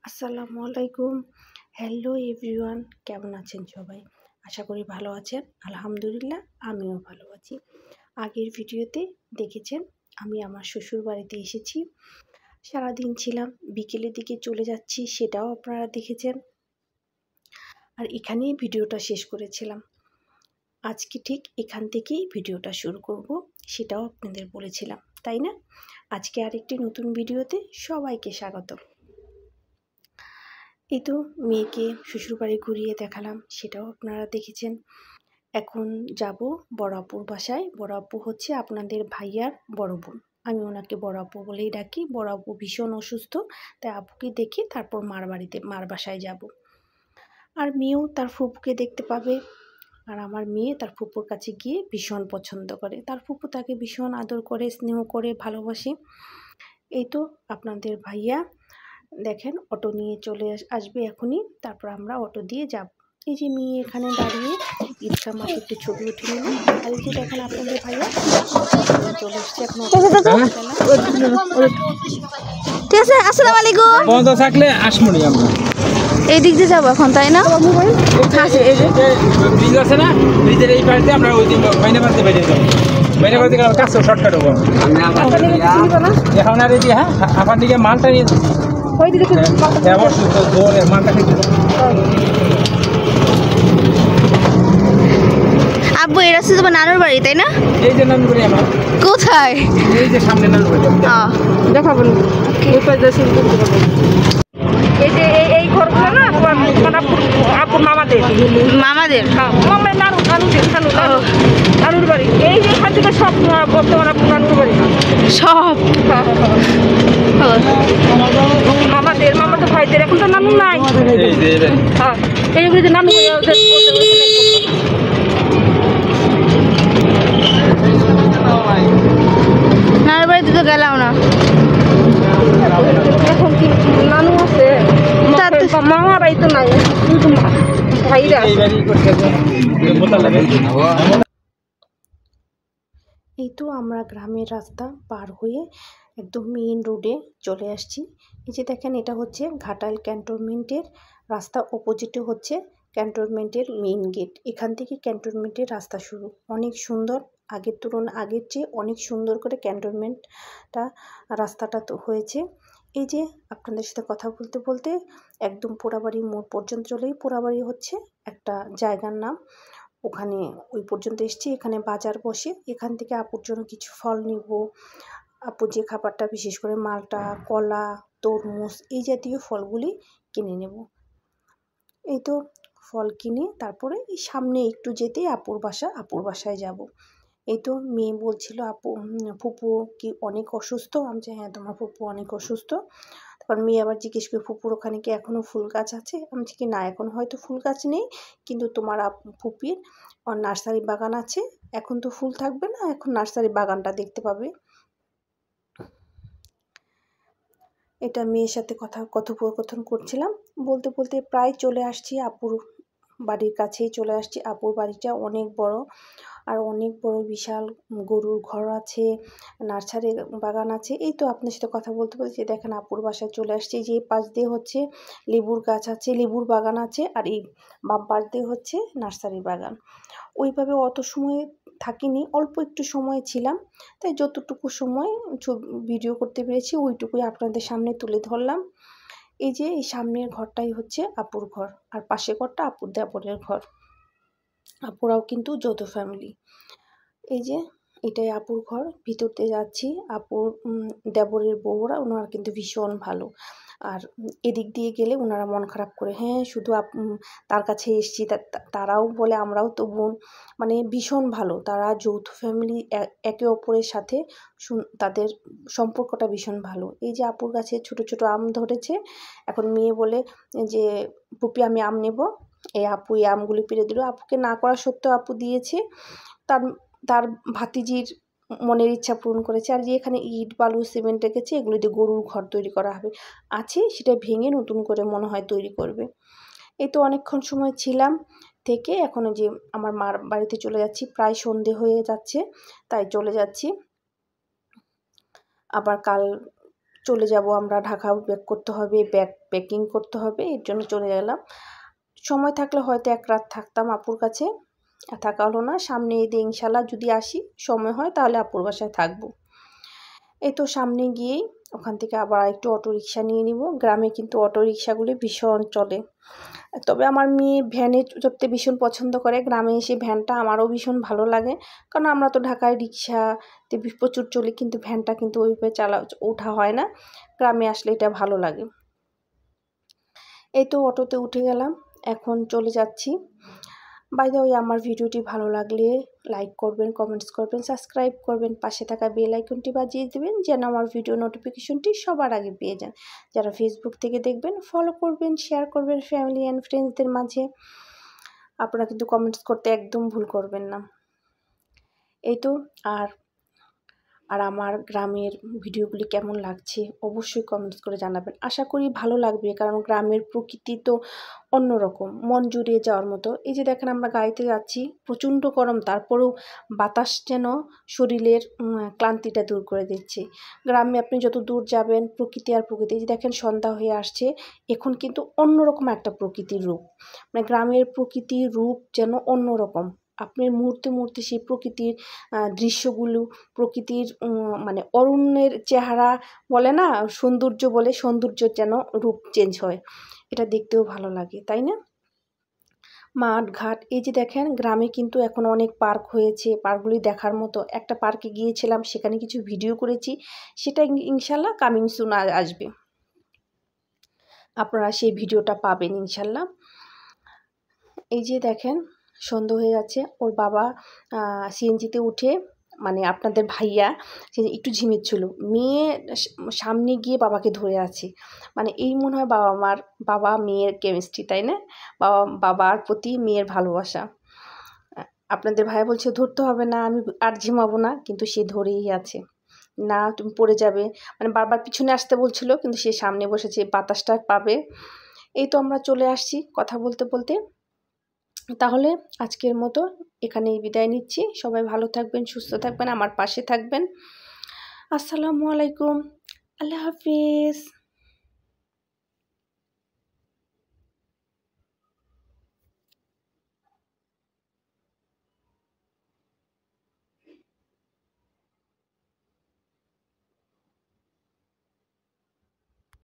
আসসালামু আলাইকুম। Hello everyone, কেমন আছেন সবাই? আশা করি ভালো আছেন। আলহামদুলিল্লাহ, আমিও ভালো আছি। আগের ভিডিওতে দেখেছেন আমি আমার শ্বশুর বাড়িতে এসেছি। সারাদিন ছিলাম, বিকেলের দিকে চলে যাচ্ছি, সেটাও আপনারা দেখেছেন। আর এখানেই ভিডিওটা শেষ করেছিলাম। আজকে ঠিক এখান থেকেই ভিডিওটা শুরু করব, সেটাও আপনাদের বলেছিলাম, তাই না? আজকে আরেকটি নতুন ভিডিওতে সবাইকে স্বাগত। এই তো মেয়েকে শ্বশুরবাড়ি ঘুরিয়ে দেখালাম, সেটাও আপনারা দেখেছেন। এখন যাব বড় আপুর বাসায়। বড় আপু হচ্ছে আপনাদের ভাইয়ার বড় বোন। আমি ওনাকে বড় আপু বলেই ডাকি। বড় আপু ভীষণ অসুস্থ, তাই আপুকে দেখে তারপর মার বাসায় যাব। আর মেয়েও তার ফুপুকে দেখতে পাবে। আর আমার মেয়ে তার ফুপুর কাছে গিয়ে ভীষণ পছন্দ করে। তার ফুপু তাকে ভীষণ আদর করে, স্নেহ করে, ভালোবাসে। এই তো আপনাদের ভাইয়া দেখেন অটো নিয়ে চলে আসবে এখনই, তারপর আমরা অটো দিয়ে যাব। এই যে মেয়ে এখানে দাঁড়িয়ে ঈদগাহ মাঠে একটু ছবি উঠে নিল। আর এই যে দেখেন আপনাদের ভাইয়া চলে এসছে এখন। ঠিক আছে, আসসালামু আলাইকুম। বন্ধ থাকলে আসমনি আমরা এই দিক দিয়ে যাবো এখন, তাই না? ব্রিজ আছে না, ব্রিজের এই পাশে আমরা ওই দিন মাইনাবাড়িতে বেরিয়ে যাবো। মাইনাবাড়িতে গেলে কাছে শর্টকাট হবো এখন। আর এই যে হ্যাঁ আপনার দিকে মালটা নিয়ে জোরে মালটা খেতে আব্বু, এই রাস্তা তোমার নানুর বাড়ি, তাই না? এই যে নানুর বাড়ি আমার, কোথায়? এই যে সামনে নানুর বাড়ি দেখাবো। এই যে এই ঘরগুলো না আপুর মামাদের মামাদের? মামার নানুর বাড়ি। এই যে এখান থেকে সব বর্তমান আপুর নানুর বাড়ি সব মামাদের ভাইদের। এখন তো নানু নাই। হ্যাঁ, এইগুলো যে নানু নানুর বাড়িতে তো গেলাম না। এখন কি নানু আছে? মামা বাড়ি তো নাই, শুধু ভাইরা। এই তো আমরা গ্রামের রাস্তা পার হয়ে একদম মেইন রোডে চলে আসছি। এই যে দেখেন এটা হচ্ছে ঘাটাইল ক্যান্টনমেন্টের রাস্তা, অপোজিটে হচ্ছে ক্যান্টনমেন্টের মেইন গেট। এখান থেকে ক্যান্টনমেন্টের রাস্তা শুরু। অনেক সুন্দর, আগের তুলনায় আগের চেয়ে অনেক সুন্দর করে ক্যান্টনমেন্টটা রাস্তাটা তো হয়েছে। এই যে আপনাদের সাথে কথা বলতে বলতে একদম পোড়াবাড়ি মোড় পর্যন্ত চলেই। পোড়াবাড়ি হচ্ছে একটা জায়গার নাম, ওখানে ওই পর্যন্ত এসেছি। এখানে বাজার বসে, এখান থেকে আপুর জন্য কিছু ফল নিব। আপু যে খাবারটা, বিশেষ করে মালটা, কলা, তরমুজ এই জাতীয় ফলগুলি কিনে নেব। এই তো ফল কিনে তারপরে এই সামনে একটু যেতেই আপুর বাসায় যাব। এই তো মেয়ে বলছিল ফুপু কি অনেক অসুস্থ। আমি যে হ্যাঁ, তোমার ফুপু অনেক অসুস্থ। তারপর মেয়ে আবার জিজ্ঞেস করে, ফুপুর ওখানে কি এখনও ফুল গাছ আছে? আমি কি না, এখন হয়তো ফুল গাছ নেই, কিন্তু তোমার ফুপির নার্সারি বাগান আছে। এখন তো ফুল থাকবে না, এখন নার্সারি বাগানটা দেখতে পাবে। এটা মেয়ের সাথে কথোপকথন করছিলাম। বলতে বলতে প্রায় চলে আসছি আপুর বাড়ির কাছেই চলে আসছি। আপুর বাড়িটা অনেক বড়, আর অনেক বড় বিশাল গরুর ঘর আছে, নার্সারি বাগান আছে। এই তো আপনার সাথে কথা বলতে বলতে দেখেন আপুর বাসায় চলে আসছি। যে পাশ দিয়ে হচ্ছে লেবুর গাছ আছে, লেবুর বাগান আছে, আর এই বাম পাশ দিয়ে হচ্ছে নার্সারি বাগান। ওইভাবে অত সময় থাকিনি, অল্প একটু সময় ছিলাম, তাই যতটুকু সময় ভিডিও করতে পেরেছি ওইটুকুই আপনাদের সামনে তুলে ধরলাম। এই যে এই সামনের ঘরটাই হচ্ছে আপুর ঘর, আর পাশের ঘরটা আপুর দেবরের ঘর। আপুরাও কিন্তু যৌথ ফ্যামিলি। এই যে এটাই আপুর ঘর, ভিতর দিয়ে যাচ্ছি। আপুর দেবরের বউরা, ওনারা কিন্তু ভীষণ ভালো। আর এদিক দিয়ে গেলে ওনারা মন খারাপ করে, হ্যাঁ শুধু তার কাছে এসছি, তারাও বলে আমরাও তো বোন, মানে ভীষণ ভালো তারা। যৌথ ফ্যামিলি, একে অপরের সাথে তাদের সম্পর্কটা ভীষণ ভালো। এই যে আপুর গাছে ছোট ছোট আম ধরেছে। এখন মেয়ে বলে যে পুপি আমি আম নেব। এই আপু এই আমগুলি পেড়ে দিল। আপুকে না করা সত্ত্বেও আপু দিয়েছে। তার ভাতিজির মনের ইচ্ছা পূরণ করেছে। আর যে এখানে ইট বালু সিমেন্ট রেখেছে, এগুলো দিয়ে গরুর ঘর তৈরি করা হবে আছে, সেটা ভেঙে নতুন করে মনে হয় তৈরি করবে। এই তো অনেকক্ষণ সময় ছিলাম, থেকে এখন যে আমার মার বাড়িতে চলে যাচ্ছি। প্রায় সন্ধে হয়ে যাচ্ছে, তাই চলে যাচ্ছি। আবার কাল চলে যাব আমরা, ঢাকা ব্যাক করতে হবে, ব্যাগ প্যাকিং করতে হবে, এর জন্য চলে গেলাম। সময় থাকলে হয়তো এক রাত থাকতাম আপুর কাছে, থাকা হলো না। সামনে ঈদে ইনশাল্লাহ যদি আসি সময় হয় তাহলে আপুর বাসায় থাকবো। এই তো সামনে গিয়েই ওখান থেকে আবার একটু অটো রিক্সা নিয়ে নিব। গ্রামে কিন্তু অটো রিক্সাগুলি ভীষণ চলে, তবে আমার মেয়ে ভ্যানে চড়তে ভীষণ পছন্দ করে। গ্রামে এসে ভ্যানটা আমারও ভীষণ ভালো লাগে, কারণ আমরা তো ঢাকায় রিক্সাতে প্রচুর চলি, কিন্তু ভ্যানটা কিন্তু ওইভাবে ওঠা হয় না। গ্রামে আসলে এটা ভালো লাগে। এই তো অটোতে উঠে গেলাম, এখন চলে যাচ্ছি। বাই দ্য ওয়ে, আমার ভিডিওটি ভালো লাগলে লাইক করবেন, কমেন্টস করবেন, সাবস্ক্রাইব করবেন, পাশে থাকা বেল আইকনটি বাজিয়ে দেবেন যেন আমার ভিডিও নোটিফিকেশনটি সবার আগে পেয়ে যান। যারা ফেসবুক থেকে দেখবেন ফলো করবেন, শেয়ার করবেন ফ্যামিলি অ্যান্ড ফ্রেন্ডসদের মাঝে। আপনারা কিন্তু কমেন্টস করতে একদম ভুল করবেন না। এই তো আর আমার গ্রামের ভিডিওগুলি কেমন লাগছে অবশ্যই কমেন্টস করে জানাবেন। আশা করি ভালো লাগবে, কারণ গ্রামের প্রকৃতি তো অন্যরকম, মন জুড়িয়ে যাওয়ার মতো। এই যে দেখেন আমরা গাড়িতে যাচ্ছি, প্রচণ্ড গরম, তারপরেও বাতাস যেন শরীরের ক্লান্তিটা দূর করে দিচ্ছে। গ্রামে আপনি যত দূর যাবেন প্রকৃতি আর প্রকৃতি। এই যে দেখেন সন্ধ্যা হয়ে আসছে, এখন কিন্তু অন্যরকম একটা প্রকৃতির রূপ, মানে গ্রামের প্রকৃতির রূপ যেন অন্যরকম। আপনি মুহূর্তে মুহূর্তে সেই প্রকৃতির দৃশ্যগুলো, প্রকৃতির মানে অরণ্যের চেহারা বলে না, সৌন্দর্য বলে, সৌন্দর্যের যেন রূপ চেঞ্জ হয়। এটা দেখতেও ভালো লাগে, তাই না? মাঠ ঘাট, এই যে দেখেন গ্রামে কিন্তু এখন অনেক পার্ক হয়েছে, পার্কগুলি দেখার মতো। একটা পার্কে গিয়েছিলাম, সেখানে কিছু ভিডিও করেছি, সেটা ইনশাল্লাহ কামিং সুন আসবে, আপনারা সেই ভিডিওটা পাবেন ইনশাল্লাহ। এই যে দেখেন সন্ধ্যা হয়ে যাচ্ছে, ওর বাবা সিএনজিতে উঠে, মানে আপনাদের ভাইয়া সে একটু ঝিমিয়েছিল, মেয়ে সামনে গিয়ে বাবাকে ধরে আছে। মানে এই মনে হয় বাবা মেয়ের কেমিস্ট্রি, তাই না? বাবার প্রতি মেয়ের ভালোবাসা। আপনাদের ভাইয়া বলছে ধরতে হবে না, আমি আর ঝিমাবো না, কিন্তু সে ধরেই আছে, না তুমি পড়ে যাবে, মানে বারবার পিছনে আসতে বলছিল, কিন্তু সে সামনে বসেছে, বাতাসটা পাবে। এই তো আমরা চলে আসছি কথা বলতে বলতে। তাহলে আজকের মতো এখানেই বিদায় নিচ্ছি। সবাই ভালো থাকবেন, সুস্থ থাকবেন, আমার পাশে থাকবেন। আসসালামু আলাইকুম, আল্লাহ হাফিজ।